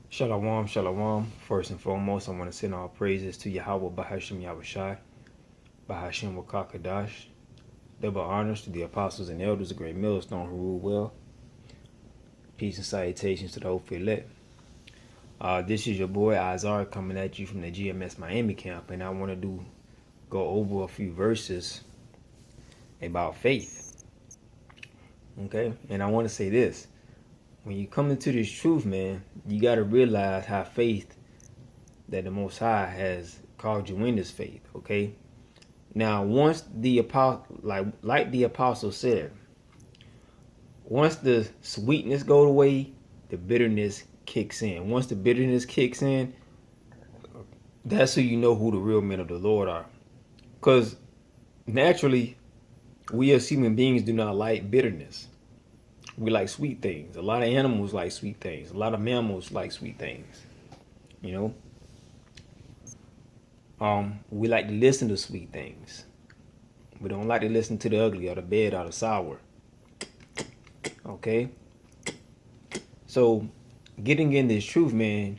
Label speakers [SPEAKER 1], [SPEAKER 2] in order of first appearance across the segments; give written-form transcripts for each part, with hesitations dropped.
[SPEAKER 1] Shalom, shalom. First and foremost, I want to send all praises to Yahweh Bahashim Yahushai, Bahashim Wakakadash. Double honors to the apostles and elders of Great Millstone who rule well. Peace and salutations to the hopeful elect. This is your boy Azar coming at you from the GMS Miami camp, and I want to go over a few verses about faith. Okay, and I want to say this: when you come into this truth, man, you got to realize how faith that the Most High has called you in this faith. Okay. Now, once the apostle, like the apostle said, once the sweetness goes away, the bitterness kicks in. Once the bitterness kicks in, that's who you know who the real men of the Lord are. Because naturally, we as human beings do not like bitterness. We like sweet things. A lot of animals like sweet things. A lot of mammals like sweet things. You know, we like to listen to sweet things. We don't like to listen to the ugly or the bad or the sour. Okay? So, getting in this truth, man,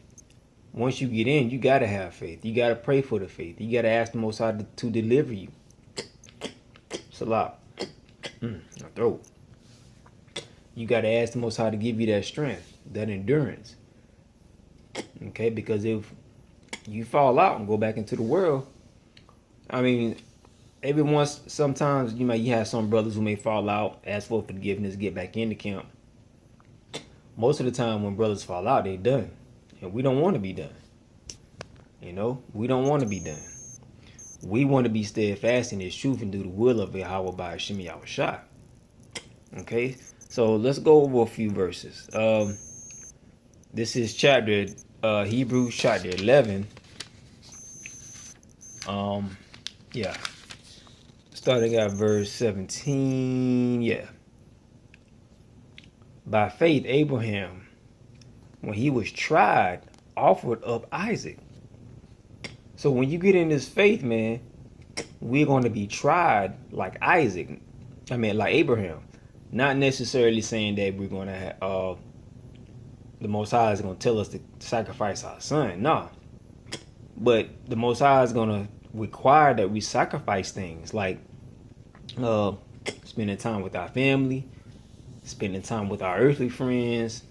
[SPEAKER 1] once you get in, you got to have faith. You got to pray for the faith. You got to ask the Most High to deliver you. Salah. My throat. You got to ask the Most High to give you that strength, that endurance. Okay? Because if you fall out and go back into the world, I mean, sometimes you have some brothers who may fall out, ask for forgiveness, get back in the camp. Most of the time when brothers fall out, they done. And we don't want to be done. You know, we don't want to be done. We want to be steadfast in this truth and do the will of Yahweh by Shemi Yahushua. Okay, so let's go over a few verses. This is Hebrews chapter 11. Yeah. Starting at verse 17. Yeah. By faith, Abraham, when he was tried, offered up Isaac. So when you get in this faith, man, we're going to be tried like Isaac. Like Abraham. Not necessarily saying that we're going to have, the Most High is going to tell us to sacrifice our son. No. But the Most High is going to require that we sacrifice things like spending time with our family, spending time with our earthly friends,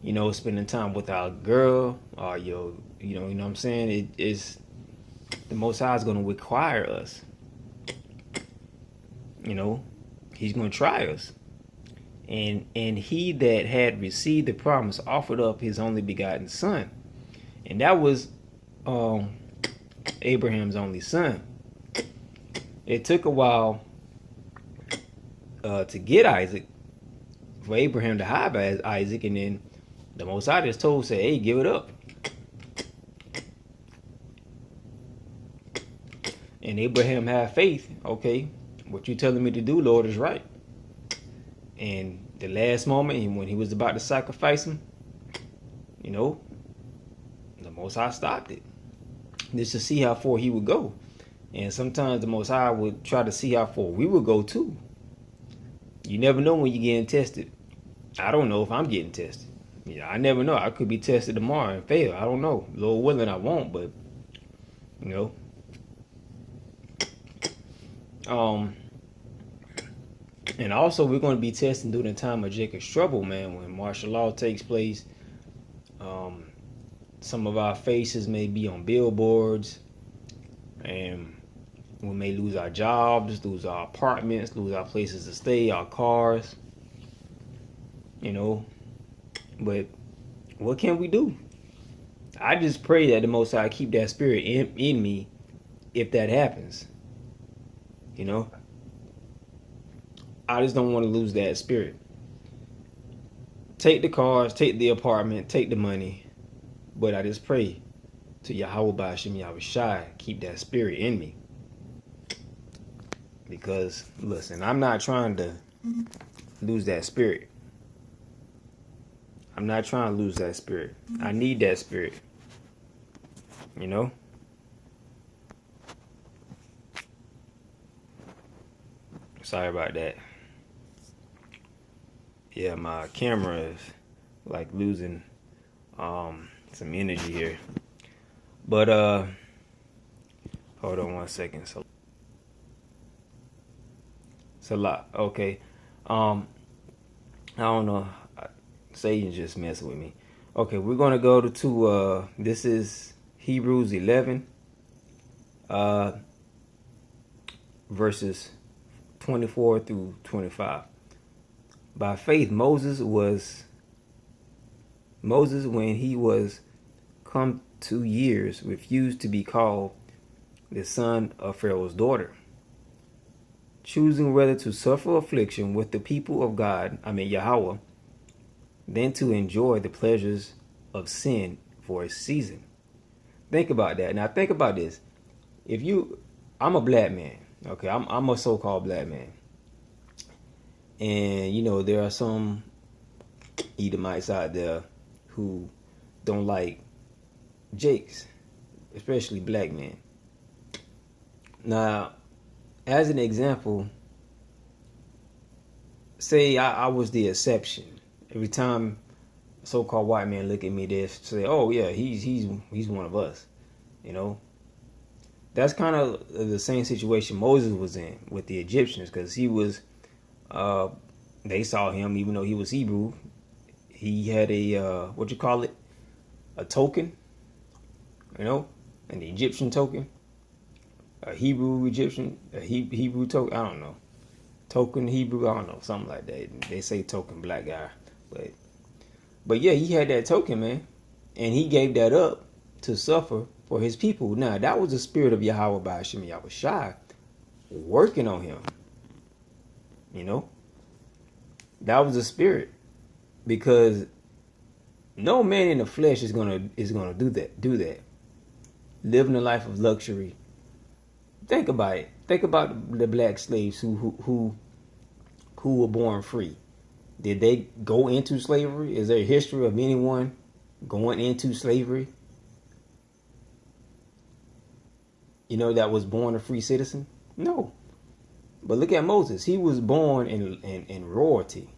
[SPEAKER 1] you know, spending time with our girl, or you know what I'm saying? It is the Most High is going to require us. You know, He's going to try us. And he that had received the promise offered up his only begotten son. And that was Abraham's only son. It took a while to get Isaac, for Abraham to have Isaac, and then the Most High just said, hey, give it up. And Abraham had faith. Okay, what you telling me to do, Lord, is right. And the last moment, when he was about to sacrifice him, you know, the Most High stopped it. Just to see how far he would go. And sometimes the Most High would try to see how far we would go too. You never know when you're getting tested. I don't know if I'm getting tested. Yeah, I never know. I could be tested tomorrow and fail. I don't know. Lord willing, I won't, but you know. And also we're going to be testing during the time of Jacob's trouble, man, when martial law takes place. Some of our faces may be on billboards, and we may lose our jobs, lose our apartments, lose our places to stay, our cars, you know. But what can we do? I just pray that the Most High keep that spirit in me if that happens. You know, I just don't want to lose that spirit. Take the cars, take the apartment, take the money, but I just pray to Yahweh Ba'ashem Yahushai keep that spirit in me. Because listen, I'm not trying to lose that spirit. I'm not trying to lose that spirit. I need that spirit. You know? Sorry about that. Yeah, my camera is like losing some energy here. But hold on one second. So it's a lot. Okay. I don't know. Satan's just messing with me. Okay, we're gonna go to this is Hebrews 11, verses 24 through 25. By faith, Moses, when he was come to years, refused to be called the son of Pharaoh's daughter, choosing rather to suffer affliction with the people of God, Yahweh, than to enjoy the pleasures of sin for a season. Think about that. Now think about this. I'm a black man. Okay, I'm a so-called black man. And there are some Edomites out there who don't like Jakes, especially black men. Now, as an example, say I was the exception. Every time a so-called white man look at me, they say, "Oh yeah, he's one of us." That's kind of the same situation Moses was in with the Egyptians, because he was. They saw him, even though he was Hebrew. He had a a token, an Egyptian token, a Hebrew Egyptian, a Hebrew token. I don't know, token Hebrew. I don't know, something like that. They say token black guy, but yeah, he had that token, man, and he gave that up to suffer for his people. Now that was the spirit of Yahweh by Hashem Yahushai working on him. That was the spirit, because no man in the flesh is gonna do that. Living a life of luxury. Think about it. Think about the black slaves who were born free. Did they go into slavery? Is there a history of anyone going into slavery? That was born a free citizen? No. But look at Moses. He was born in royalty.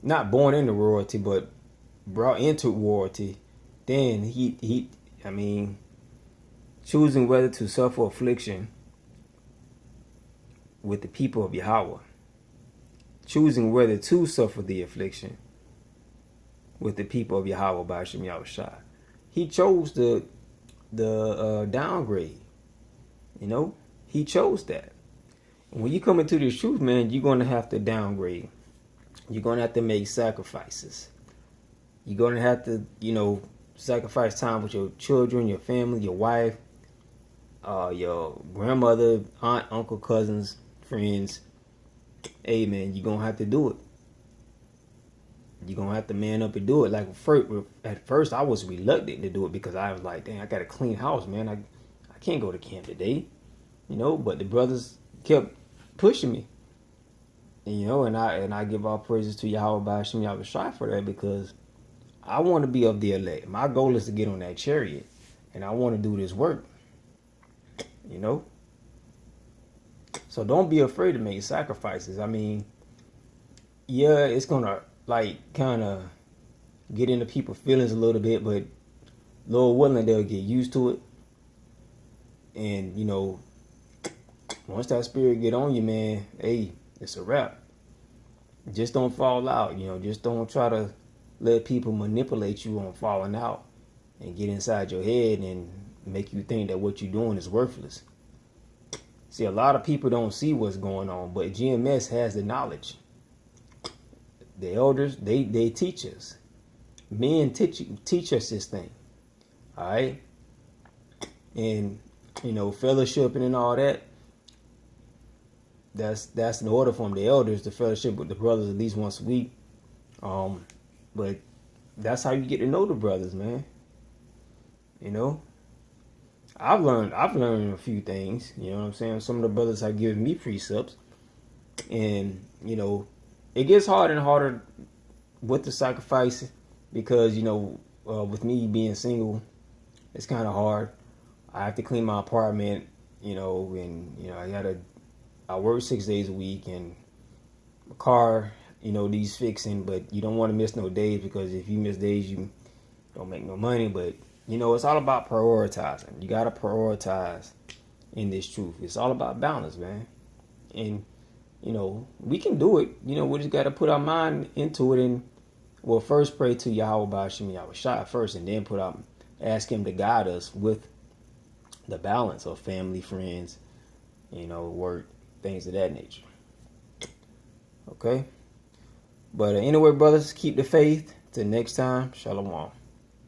[SPEAKER 1] Not born into royalty, but brought into royalty. Then he choosing whether to suffer affliction with the people of Yahweh. Choosing whether to suffer the affliction with the people of Yahweh by Hashem Yahushua. He chose the downgrade. He chose that. When you come into this truth, man, you're going to have to downgrade. You're going to have to make sacrifices. You're going to have to, sacrifice time with your children, your family, your wife, your grandmother, aunt, uncle, cousins, friends. Hey, man, you're going to have to do it. You're going to have to man up and do it. Like, at first, I was reluctant to do it because I was like, dang, I got a clean house, man. I can't go to camp today. But the brothers kept pushing me. And I give all praises to Yahweh by Hashem Yahushua for that, because I want to be of the elect. My goal is to get on that chariot, and I want to do this work. So don't be afraid to make sacrifices. Yeah, it's gonna kind of get into people's feelings a little bit, but Lord willing, they'll get used to it. And once that spirit get on you, man, hey, it's a wrap. Just don't fall out. Just don't try to let people manipulate you on falling out and get inside your head and make you think that what you're doing is worthless. See, a lot of people don't see what's going on, but GMS has the knowledge. The elders, they teach us. Men teach us this thing. All right? And, fellowshipping and all that, that's in order from the elders to fellowship with the brothers at least once a week. But that's how you get to know the brothers, man. I've learned a few things. You know what I'm saying? Some of the brothers have given me precepts, and it gets harder and harder with the sacrifice, because with me being single, it's kind of hard. I have to clean my apartment, and I work 6 days a week, and my car, needs fixing, but you don't want to miss no days, because if you miss days, don't make no money, but you know, it's all about prioritizing. You gotta prioritize in this truth. It's all about balance, man. And you know, we can do it. You know, we just gotta put our mind into it and well, first pray to Yahweh Ba'ashim Yahweh first, and then ask him to guide us with the balance of family, friends, you know, work, things of that nature. Okay? But anyway, brothers, keep the faith. Till next time, Shalom.